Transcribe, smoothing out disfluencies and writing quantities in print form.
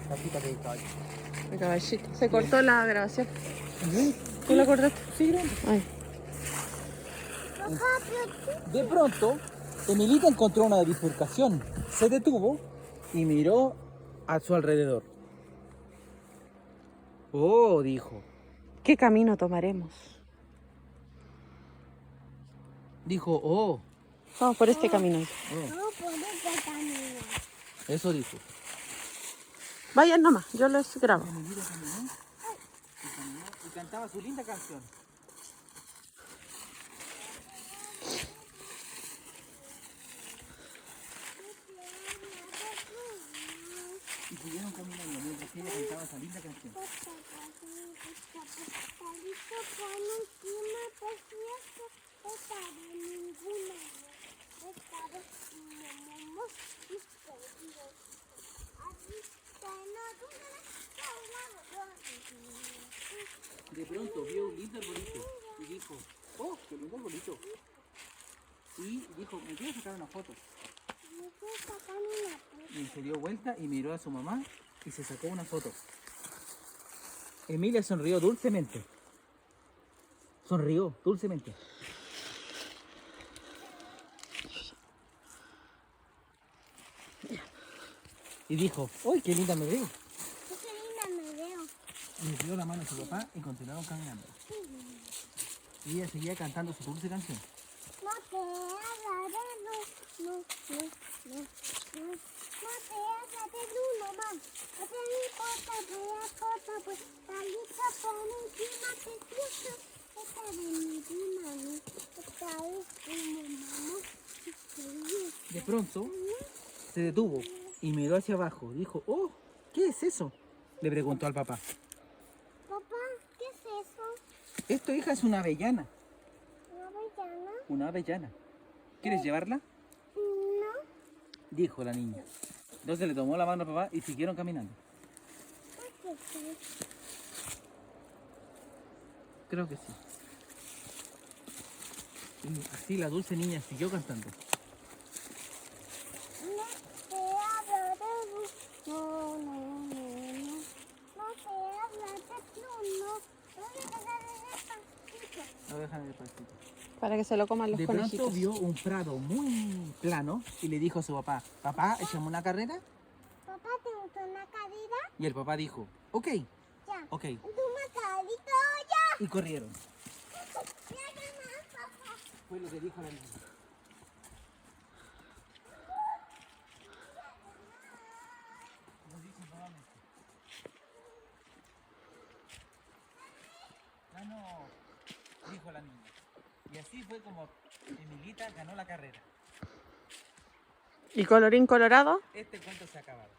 Tapita de caballo. El caballito. Se cortó la grabación. ¿Tú la cortaste? Sí, grande. Ay. De pronto, Emilita encontró una bifurcación, se detuvo y miró a su alrededor. Oh, dijo. ¿Qué camino tomaremos? Dijo, oh, Vamos por este camino. oh. No, por este camino. Eso dijo. Vayan nomás, yo los grabo. Emilita caminó y cantaba su linda canción. Y siguieron caminando mientras ella cantaba esa linda canción. De pronto vio un lindo arbolito y dijo, oh, qué lindo arbolito. Y dijo, me quiero sacar una foto. Y se dio vuelta y miró a su mamá y se sacó una foto. Emilia sonrió dulcemente. Sonrió dulcemente. Y dijo, ¡uy, qué linda me veo! Qué linda me veo. Y le dio la mano a su papá y continuaron caminando. Y ella seguía cantando su dulce canción. No te agarré, no te agarré, Bruno, man. No te importa, voy a cortar, pues, talita por encima, te siento. Esta de mi prima, ¿no? Esta es mi mamá. De pronto se detuvo y miró hacia abajo. Dijo, ¡oh! ¿Qué es eso? Le preguntó al papá. Papá, ¿qué es eso? Esto, hija, es una avellana. ¿Una avellana? Una avellana. ¿Quieres llevarla? No. Dijo la niña. Entonces le tomó la mano al papá y siguieron caminando. ¿Qué es eso? Creo que sí. Y así la dulce niña siguió cantando. No te hablo de no, no, no, no. No te hablo de no. No te hablo de despacito. No dejan despacito. Para que se lo coman los De conejitos. pronto vio un prado muy plano y le dijo a su papá, papá, echamos una carrera. Papá, ¿te gustó una carrera? Y el papá dijo, ok, Ya. ok. Una carrita ya. Y corrieron. Ya, más, papá. Fue lo que dijo la niña. Lo dijo nuevamente. Ganó, dijo la niña. Y así fue como Emilita ganó la carrera. ¿Y colorín colorado? Este cuento se ha acabado.